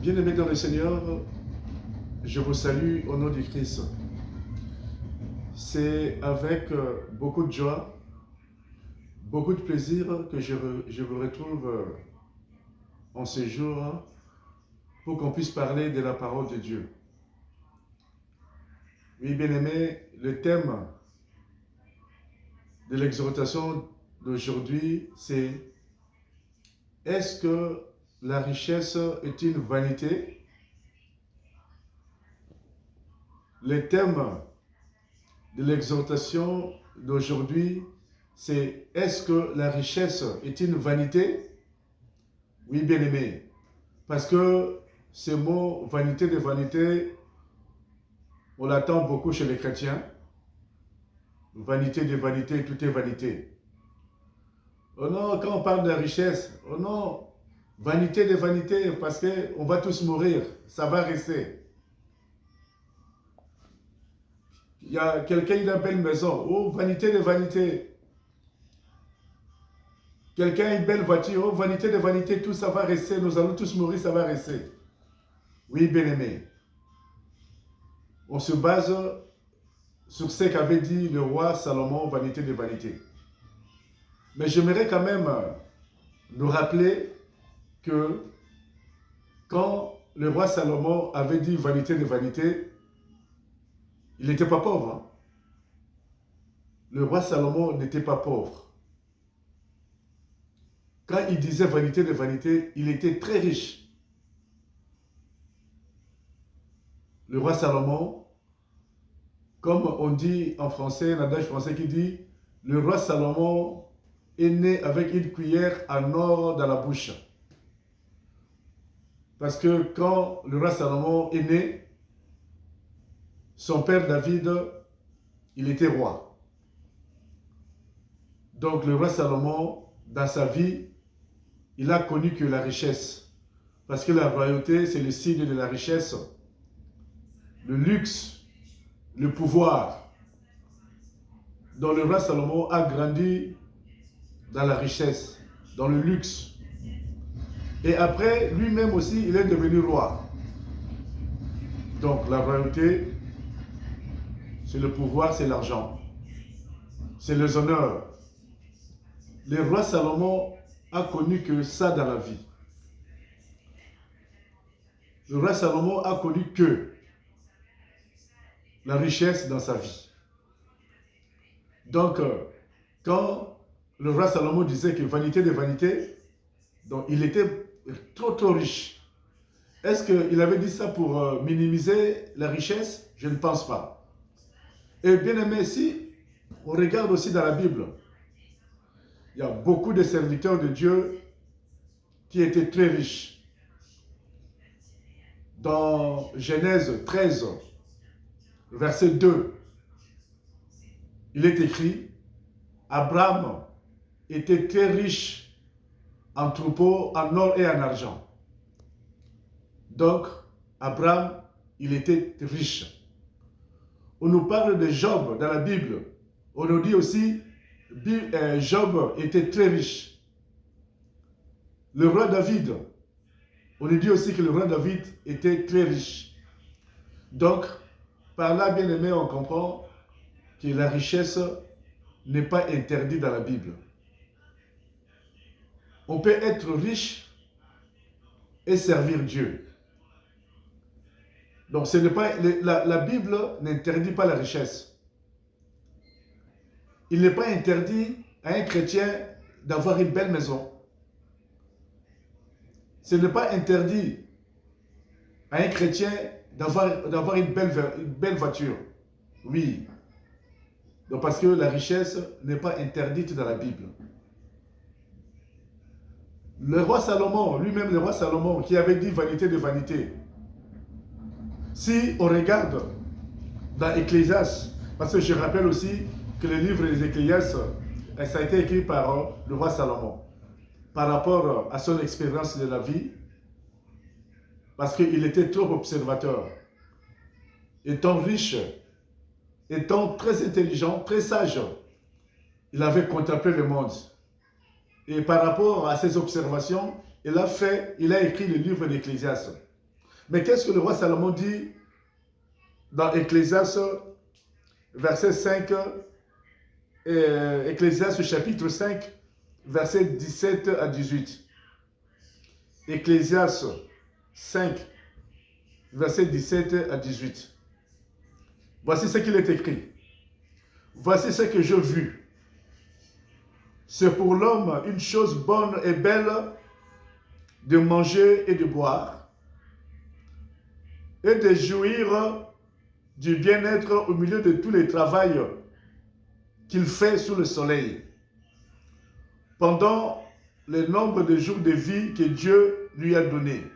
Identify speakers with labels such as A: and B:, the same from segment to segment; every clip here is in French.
A: Bien-aimés dans le Seigneur, je vous salue au nom du Christ. C'est avec beaucoup de joie, beaucoup de plaisir que je vous retrouve en ce jour pour qu'on puisse parler de la parole de Dieu. Oui, bien-aimés, le thème de l'exhortation d'aujourd'hui, c'est « Est-ce que la richesse est une vanité ?» Le thème de l'exhortation d'aujourd'hui, c'est « Est-ce que la richesse est une vanité ?» Oui, bien-aimé, parce que ce mot « vanité de vanité », on l'attend beaucoup chez les chrétiens. Vanité de vanité, tout est vanité. Oh non, quand on parle de la richesse, oh non, vanité de vanité, parce qu'on va tous mourir, ça va rester. Il y a quelqu'un qui a une belle maison, oh, vanité de vanité. Quelqu'un a une belle voiture, oh, vanité de vanité, tout ça va rester, nous allons tous mourir, ça va rester. Oui, bien-aimé. On se base sur ce qu'avait dit le roi Salomon, vanité de vanité. Mais j'aimerais quand même nous rappeler que quand le roi Salomon avait dit vanité de vanité, il n'était pas pauvre. Hein? Le roi Salomon n'était pas pauvre. Quand il disait vanité de vanité, il était très riche. Le roi Salomon, comme on dit en français, un adage français qui dit « Le roi Salomon est né avec une cuillère en or dans la bouche ». Parce que quand le roi Salomon est né, son père David, il était roi. Donc le roi Salomon, dans sa vie, il a connu que la richesse. Parce que la royauté, c'est le signe de la richesse, le luxe, le pouvoir. Donc le roi Salomon a grandi dans la richesse, dans le luxe. Et après, lui-même aussi, il est devenu roi. Donc la royauté, c'est le pouvoir, c'est l'argent. C'est les honneurs. Le roi Salomon a connu que ça dans la vie. Le roi Salomon a connu que la richesse dans sa vie. Donc, quand le roi Salomon disait que vanité de vanité, donc il était trop riche. Est-ce qu'il avait dit ça pour minimiser la richesse? Je ne pense pas. Et bien aimé, si on regarde aussi dans la Bible, il y a beaucoup de serviteurs de Dieu qui étaient très riches. Dans Genèse 13, verset 2, il est écrit « Abraham était très riche en troupeaux, en or et en argent. » Donc, Abraham, il était riche. On nous parle de Job dans la Bible. On nous dit aussi Job était très riche. Le roi David, on nous dit aussi que le roi David était très riche. Donc, par là, bien aimé, on comprend que la richesse n'est pas interdite dans la Bible. On peut être riche et servir Dieu. Donc, ce n'est pas, la Bible n'interdit pas la richesse. Il n'est pas interdit à un chrétien d'avoir une belle maison. Ce n'est pas interdit à un chrétien d'avoir une belle voiture. Oui. Donc, parce que la richesse n'est pas interdite dans la Bible. Le roi Salomon, lui-même le roi Salomon, qui avait dit vanité de vanité. Si on regarde dans Ecclésiaste, parce que je rappelle aussi que le livre des Ecclésiastes, ça a été écrit par le roi Salomon, par rapport à son expérience de la vie, parce qu'il était trop observateur. Étant riche, étant très intelligent, très sage, il avait contemplé le monde. Et par rapport à ses observations, il a écrit le livre d'Ecclésiaste. Mais qu'est-ce que le roi Salomon dit dans Ecclésiaste, verset 5, Ecclésiaste chapitre 5, verset 17 à 18. Ecclésiaste 5, verset 17 à 18. Voici ce qu'il est écrit. Voici ce que j'ai vu. C'est pour l'homme une chose bonne et belle de manger et de boire et de jouir du bien-être au milieu de tous les travails qu'il fait sous le soleil, pendant le nombre de jours de vie que Dieu lui a donné,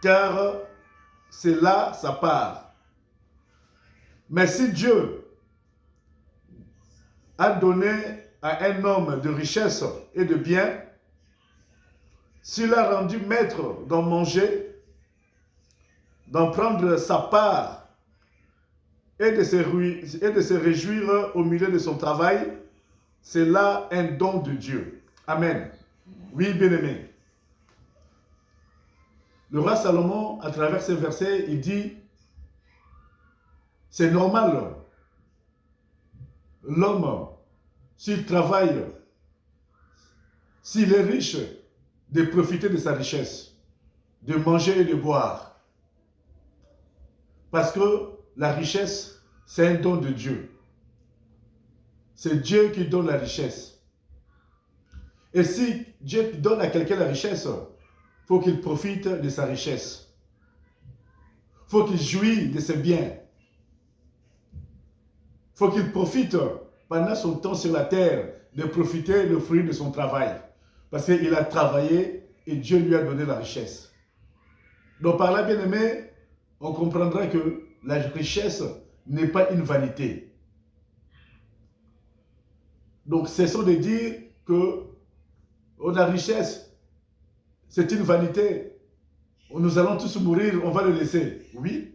A: car c'est là sa part. Mais si Dieu a donné à un homme de richesse et de bien, s'il a rendu maître d'en manger, d'en prendre sa part, et de se réjouir au milieu de son travail, c'est là un don de Dieu. Amen. Oui, bien-aimé. Le roi Salomon, à travers ces versets, il dit, c'est normal, l'homme, s'il travaille, s'il est riche, de profiter de sa richesse, de manger et de boire. Parce que la richesse, c'est un don de Dieu. C'est Dieu qui donne la richesse. Et si Dieu donne à quelqu'un la richesse, il faut qu'il profite de sa richesse. Il faut qu'il jouisse de ses biens. Il faut qu'il profite pendant son temps sur la terre de profiter le fruit de son travail. Parce qu'il a travaillé et Dieu lui a donné la richesse. Donc par là, bien aimé, on comprendra que la richesse n'est pas une vanité. Donc cessons de dire que la richesse, c'est une vanité. Nous allons tous mourir, on va le laisser. Oui,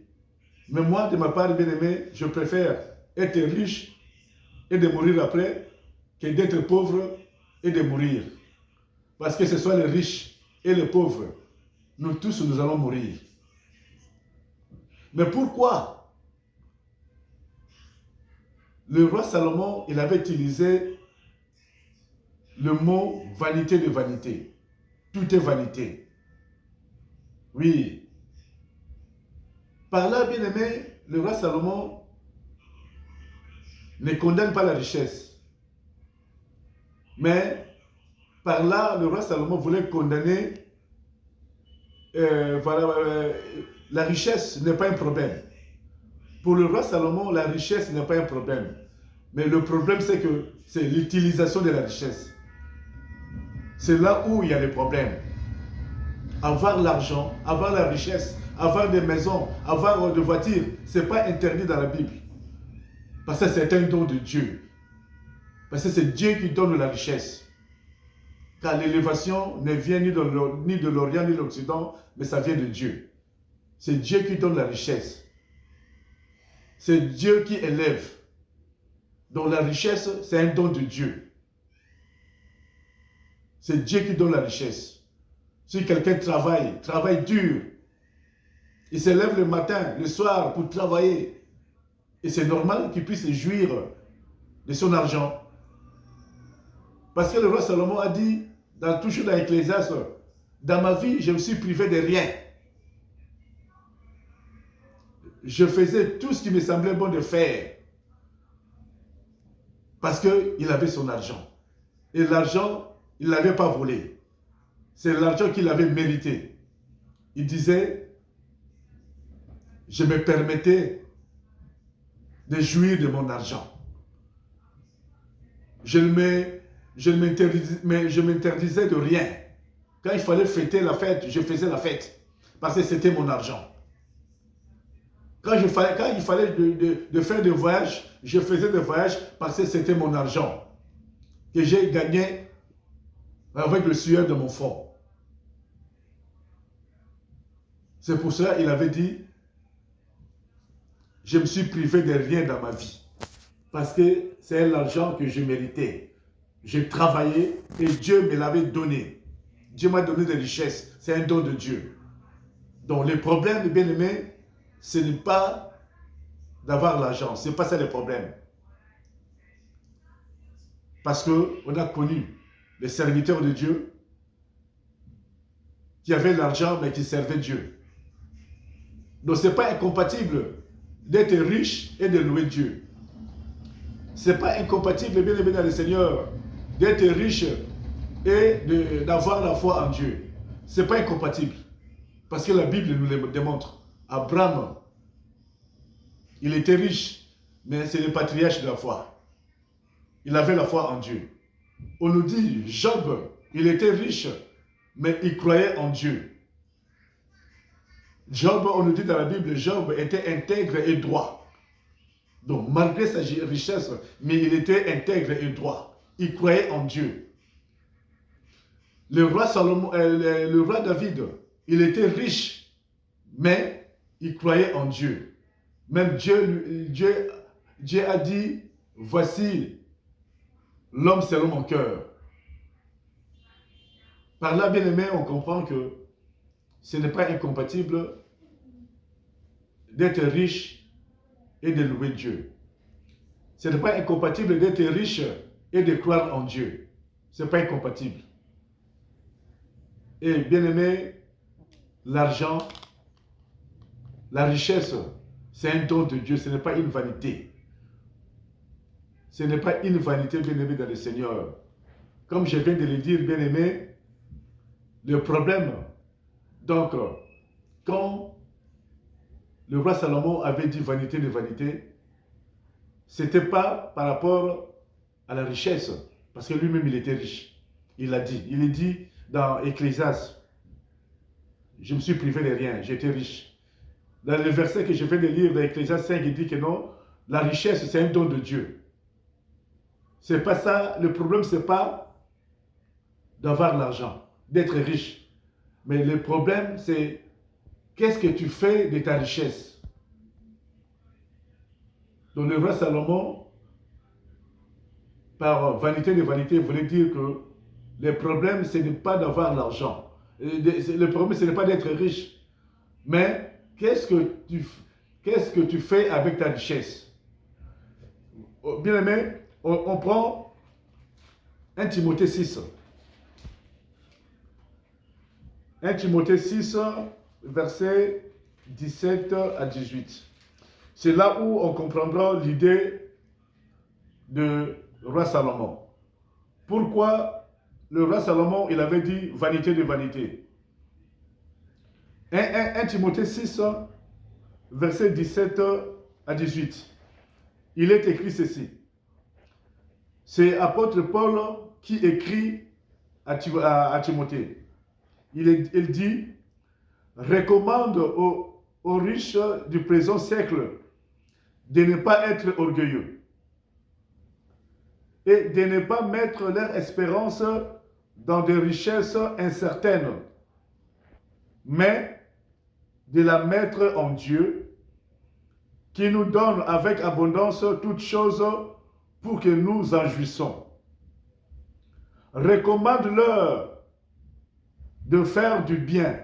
A: mais moi, de ma part, bien aimé, je préfère être riche et de mourir après que d'être pauvre et de mourir. Parce que ce soit les riches et les pauvres, nous tous, nous allons mourir. Mais pourquoi le roi Salomon, il avait utilisé le mot vanité de vanité? Tout est vanité. Oui. Par là, bien aimé, le roi Salomon ne condamne pas la richesse. Mais par là, le roi Salomon voulait condamner la richesse n'est pas un problème. Pour le roi Salomon, la richesse n'est pas un problème. Mais le problème, c'est que c'est l'utilisation de la richesse. C'est là où il y a les problèmes. Avoir l'argent, avoir la richesse, avoir des maisons, avoir des voitures, ce n'est pas interdit dans la Bible. Parce que c'est un don de Dieu. Parce que c'est Dieu qui donne la richesse. Car l'élévation ne vient ni de l'Orient ni de l'Occident, mais ça vient de Dieu. C'est Dieu qui donne la richesse. C'est Dieu qui élève. Donc la richesse, c'est un don de Dieu. C'est Dieu qui donne la richesse. Si quelqu'un travaille dur, il se lève le matin, le soir pour travailler, et c'est normal qu'il puisse jouir de son argent. Parce que le roi Salomon a dit, toujours dans Ecclésiaste, dans ma vie, je me suis privé de rien. Je faisais tout ce qui me semblait bon de faire. Parce qu'il avait son argent. Et l'argent, il ne l'avait pas volé. C'est l'argent qu'il avait mérité. Il disait, je me permettais de jouir de mon argent. Je m'interdisais de rien. Quand il fallait fêter la fête, je faisais la fête. Parce que c'était mon argent. Quand il fallait de faire des voyages, je faisais des voyages parce que c'était mon argent. Que j'ai gagné avec le sueur de mon front. C'est pour cela qu'il avait dit, je me suis privé de rien dans ma vie. Parce que c'est l'argent que je méritais. J'ai travaillé et Dieu me l'avait donné. Dieu m'a donné des richesses. C'est un don de Dieu. Donc les problèmes, bien aimés, ce n'est pas d'avoir l'argent. Ce n'est pas ça le problème. Parce qu'on a connu les serviteurs de Dieu qui avaient l'argent mais qui servaient Dieu. Donc ce n'est pas incompatible d'être riche et de louer Dieu. Ce n'est pas incompatible, bien aimé dans le Seigneur, d'être riche et d'avoir la foi en Dieu. Ce n'est pas incompatible. Parce que la Bible nous le démontre. Abraham, il était riche, mais c'est le patriarche de la foi. Il avait la foi en Dieu. On nous dit, Job, il était riche, mais il croyait en Dieu. Job, on nous dit dans la Bible, Job était intègre et droit. Donc, malgré sa richesse, mais il était intègre et droit. Il croyait en Dieu. Le roi Salomon, le roi David, il était riche, mais il croyait en Dieu. Même Dieu a dit, voici l'homme selon mon cœur. Par là, bien aimé, on comprend que ce n'est pas incompatible d'être riche et de louer Dieu. Ce n'est pas incompatible d'être riche et de croire en Dieu. Ce n'est pas incompatible. Et bien aimé, l'argent, la richesse, c'est un don de Dieu, ce n'est pas une vanité. Ce n'est pas une vanité, bien aimé, dans le Seigneur. Comme je viens de le dire, bien aimé, le problème, donc, quand le roi Salomon avait dit vanité de vanité, ce n'était pas par rapport à la richesse, parce que lui-même il était riche. Il l'a dit. Il est dit dans Ecclésiaste, je me suis privé de rien, j'étais riche. Dans le verset que je viens de lire dans Ecclésiaste 5, il dit que non, la richesse c'est un don de Dieu. C'est pas ça, le problème c'est pas d'avoir l'argent, d'être riche. Mais le problème c'est qu'est-ce que tu fais de ta richesse? Donc le roi Salomon, par vanité de vanité, voulait dire que le problème, ce n'est pas d'avoir l'argent. Le problème, ce n'est pas d'être riche. Mais qu'est-ce que tu fais avec ta richesse? Bien aimé, on prend 1 Timothée 6. 1 Timothée 6, versets 17 à 18. C'est là où on comprendra l'idée de roi Salomon. Pourquoi le roi Salomon, il avait dit vanité de vanité? 1 Timothée 6, versets 17 à 18. Il est écrit ceci. C'est apôtre Paul qui écrit à Timothée. Il dit, recommande aux riches du présent siècle de ne pas être orgueilleux et de ne pas mettre leur espérance dans des richesses incertaines, mais de la mettre en Dieu, qui nous donne avec abondance toutes choses pour que nous en jouissons. Recommande-leur de faire du bien,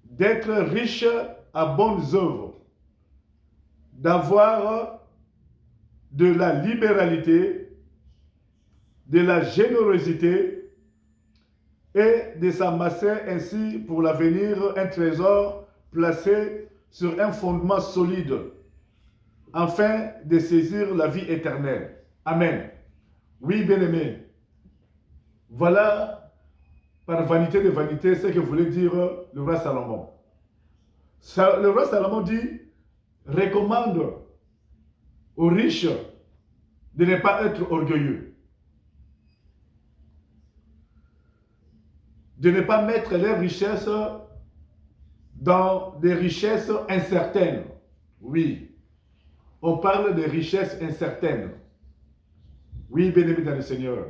A: d'être riches à bonnes œuvres, d'avoir de la libéralité, de la générosité et de s'amasser ainsi pour l'avenir un trésor placé sur un fondement solide, afin de saisir la vie éternelle. Amen. Oui, bien-aimés, voilà par vanité de vanité ce que voulait dire le roi Salomon. Le roi Salomon dit, recommande aux riches de ne pas être orgueilleux, de ne pas mettre leurs richesses dans des richesses incertaines. Oui, on parle de richesses incertaines. Oui, bien-aimé dans le Seigneur,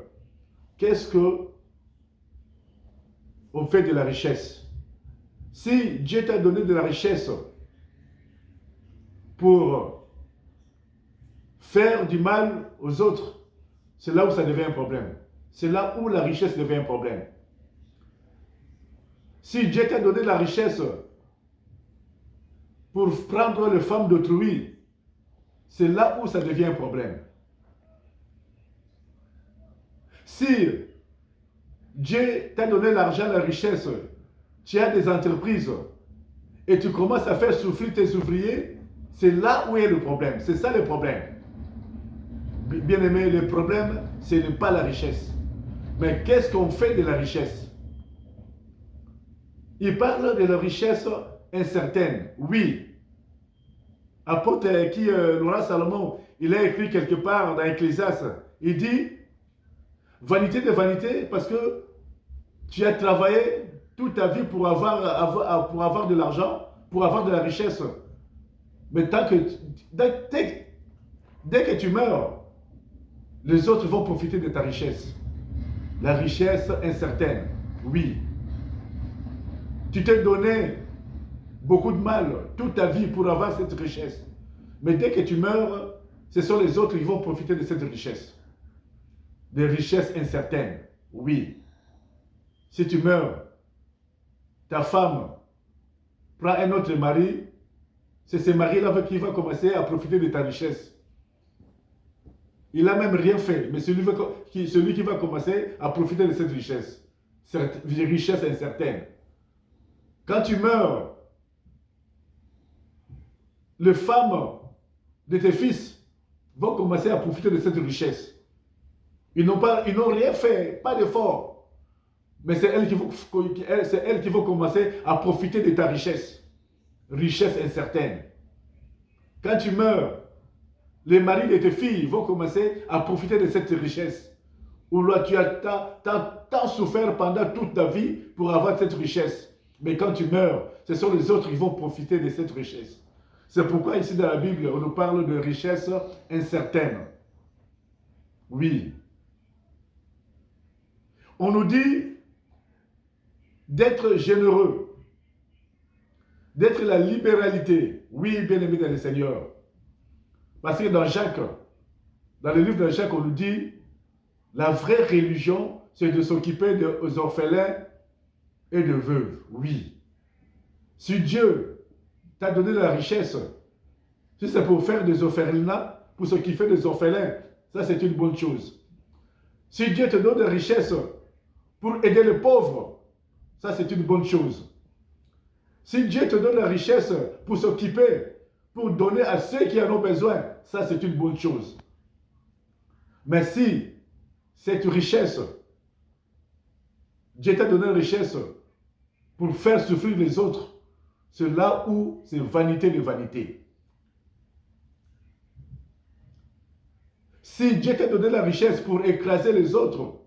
A: qu'est-ce que on fait de la richesse? Si Dieu t'a donné de la richesse pour faire du mal aux autres, c'est là où ça devient un problème. C'est là où la richesse devient un problème. Si Dieu t'a donné la richesse pour prendre les femmes d'autrui, c'est là où ça devient un problème. Si Dieu t'a donné l'argent, la richesse, tu as des entreprises et tu commences à faire souffrir tes ouvriers, c'est là où est le problème. C'est ça le problème. Bien aimé, le problème, ce n'est pas la richesse. Mais qu'est-ce qu'on fait de la richesse? Il parle de la richesse incertaine. Oui. Apôtre qui, Laurent Salomon, il a écrit quelque part dans Ecclésiaste, il dit, vanité de vanité, parce que tu as travaillé toute ta vie pour avoir de l'argent, pour avoir de la richesse. Mais dès que tu meurs, les autres vont profiter de ta richesse. La richesse incertaine, oui. Tu t'es donné beaucoup de mal toute ta vie pour avoir cette richesse. Mais dès que tu meurs, ce sont les autres qui vont profiter de cette richesse. Des richesses incertaines, oui. Si tu meurs, ta femme prend un autre mari, c'est ce mari-là qui va commencer à profiter de ta richesse. Il n'a même rien fait, mais celui qui va commencer à profiter de cette richesse incertaine. Quand tu meurs, les femmes de tes fils vont commencer à profiter de cette richesse. Ils n'ont rien fait, pas d'effort. Mais c'est elles qui vont commencer à profiter de ta richesse. Richesse incertaine. Quand tu meurs, les maris de tes filles vont commencer à profiter de cette richesse. Ou là, tu as tant souffert pendant toute ta vie pour avoir cette richesse. Mais quand tu meurs, ce sont les autres qui vont profiter de cette richesse. C'est pourquoi ici dans la Bible, on nous parle de richesse incertaine. Oui. On nous dit d'être généreux, d'être la libéralité. Oui, bien aimé dans le Seigneur. Parce que dans le livre de Jacques, on nous dit, la vraie religion, c'est de s'occuper des orphelins et de veuves. Oui. Si Dieu t'a donné la richesse, si c'est pour faire des orphelinats, pour s'occuper des orphelins, ça c'est une bonne chose. Si Dieu te donne la richesse pour aider les pauvres, ça c'est une bonne chose. Si Dieu te donne la richesse pour s'occuper, pour donner à ceux qui en ont besoin, ça c'est une bonne chose. Mais si cette richesse, Dieu t'a donné la richesse pour faire souffrir les autres, c'est là où c'est vanité de vanité. Si Dieu t'a donné la richesse pour écraser les autres,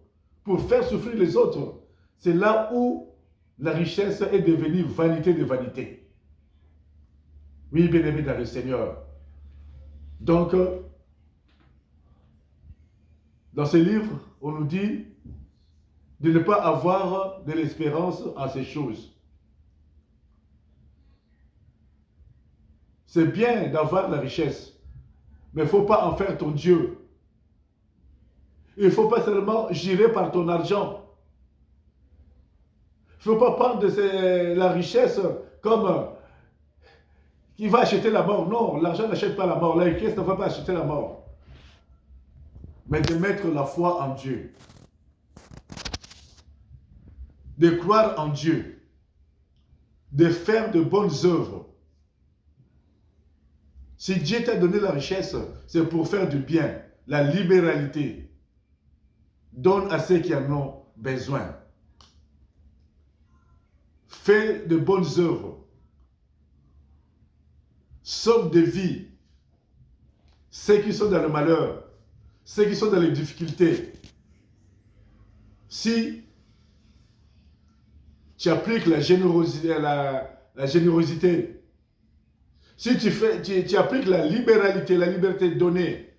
A: pour faire souffrir les autres, c'est là où la richesse est devenue vanité de vanité. Oui, bien-aimé dans le Seigneur. Donc, dans ce livre, on nous dit de ne pas avoir de l'espérance en ces choses. C'est bien d'avoir la richesse, mais il ne faut pas en faire ton Dieu. Il ne faut pas seulement gérer par ton argent. Il ne faut pas prendre la richesse comme qui va acheter la mort. Non, l'argent n'achète pas la mort. La richesse ne va pas acheter la mort. Mais de mettre la foi en Dieu. De croire en Dieu. De faire de bonnes œuvres. Si Dieu t'a donné la richesse, c'est pour faire du bien. La libéralité. Donne à ceux qui en ont besoin. Fais de bonnes œuvres. Sauve des vies. Ceux qui sont dans le malheur. Ceux qui sont dans les difficultés. Si tu appliques la générosité, si tu appliques la liberté donnée,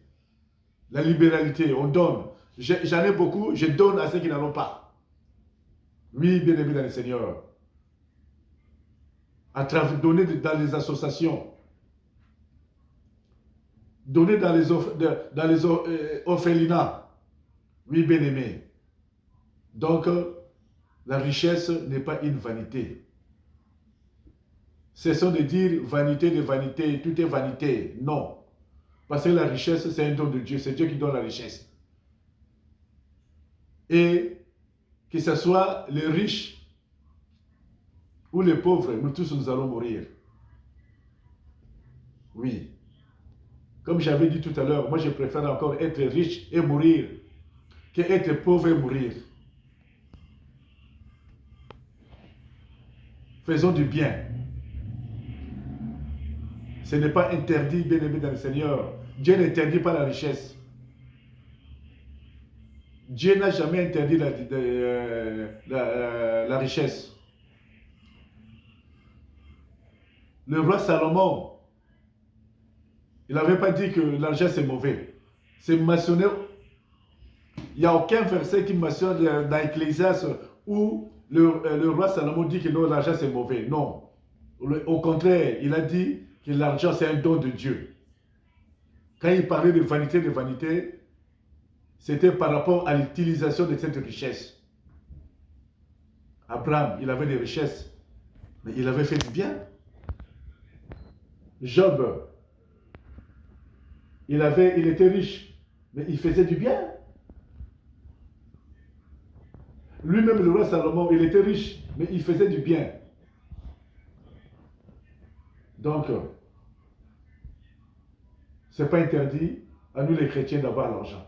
A: la libéralité, on donne. J'en ai beaucoup, je donne à ceux qui n'en ont pas. Oui, bien aimé dans le Seigneur. Donner dans les associations. Donner dans les orphelinats. Oui, bien aimé. Donc, La richesse n'est pas une vanité. Cessons de dire vanité de vanité, tout est vanité. Non. Parce que la richesse, c'est un don de Dieu. C'est Dieu qui donne la richesse. Et que ce soit les riches ou les pauvres, nous tous, nous allons mourir. Oui. Comme j'avais dit tout à l'heure, moi je préfère encore être riche et mourir que être pauvre et mourir. Faisons du bien. Ce n'est pas interdit, bien-aimé dans le Seigneur. Dieu n'interdit pas la richesse. Dieu n'a jamais interdit la richesse. Le roi Salomon, il n'avait pas dit que l'argent c'est mauvais. C'est mentionné. Il n'y a aucun verset qui mentionne dans Ecclésiaste où le roi Salomon dit que non, l'argent c'est mauvais. Non. Au contraire, il a dit que l'argent c'est un don de Dieu. Quand il parlait de vanité, c'était par rapport à l'utilisation de cette richesse. Abraham, il avait des richesses, mais il avait fait du bien. Job, il était riche, mais il faisait du bien. Lui-même, le roi Salomon, il était riche, mais il faisait du bien. Donc, ce n'est pas interdit à nous les chrétiens d'avoir l'argent.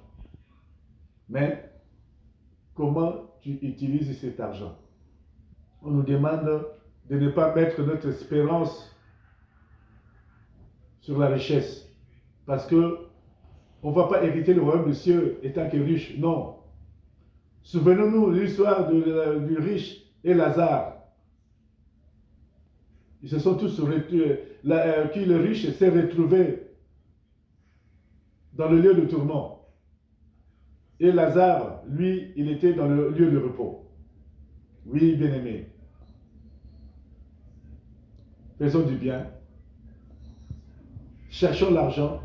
A: Mais, comment tu utilises cet argent? On nous demande de ne pas mettre notre espérance sur la richesse. Parce que on ne va pas hériter le royaume des cieux étant que riche. Non. Souvenons-nous de l'histoire du riche et Lazare. Ils se sont tous retrouvés. Le riche s'est retrouvé dans le lieu de tourment. Et Lazare, lui, il était dans le lieu de repos. Oui, bien-aimé. Faisons du bien. Cherchons l'argent.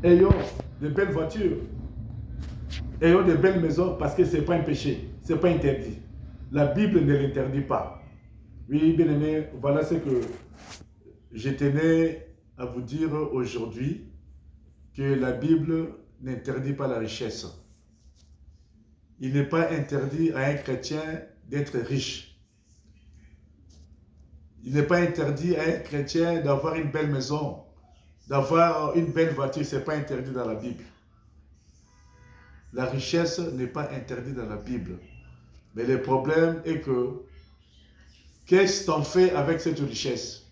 A: Ayons de belles voitures. Ayons de belles maisons parce que ce n'est pas un péché. Ce n'est pas interdit. La Bible ne l'interdit pas. Oui, bien-aimé, voilà ce que je tenais à vous dire aujourd'hui, que la Bible n'interdit pas la richesse. Il n'est pas interdit à un chrétien d'être riche. Il n'est pas interdit à un chrétien d'avoir une belle maison, d'avoir une belle voiture. Ce n'est pas interdit dans la Bible. La richesse n'est pas interdite dans la Bible. Mais le problème est que, qu'est-ce qu'on fait avec cette richesse?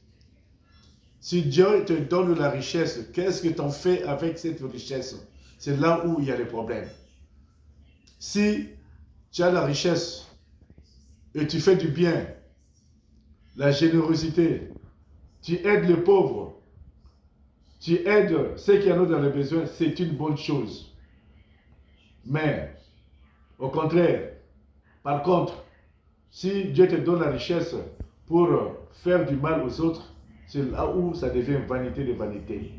A: Si Dieu te donne la richesse, qu'est-ce que tu en fais avec cette richesse? C'est là où il y a les problèmes. Si tu as la richesse et tu fais du bien, la générosité, tu aides les pauvres, tu aides ceux qui en ont dans les besoins, c'est une bonne chose. Mais, au contraire, par contre, si Dieu te donne la richesse pour faire du mal aux autres, c'est là où ça devient vanité de vanité.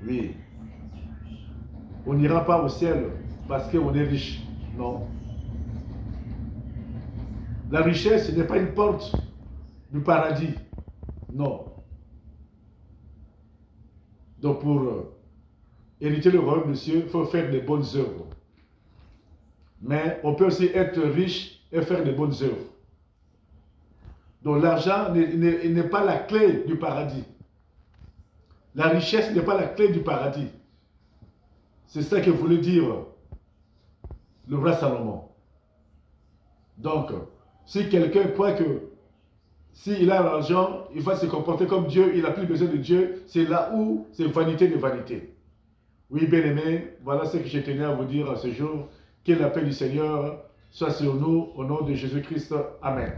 A: Oui. On n'ira pas au ciel parce qu'on est riche. Non. La richesse n'est pas une porte du paradis. Non. Donc pour hériter le royaume des cieux, il faut faire des bonnes œuvres. Mais on peut aussi être riche et faire des bonnes œuvres. Donc l'argent n'est pas la clé du paradis. La richesse n'est pas la clé du paradis. C'est ça que voulait dire le roi Salomon. Donc, si quelqu'un croit que s'il a l'argent, il va se comporter comme Dieu, il n'a plus besoin de Dieu, c'est là où c'est vanité de vanité. Oui, bien-aimés, voilà ce que je tenais à vous dire à ce jour. Que la paix du Seigneur soit sur nous, au nom de Jésus-Christ. Amen.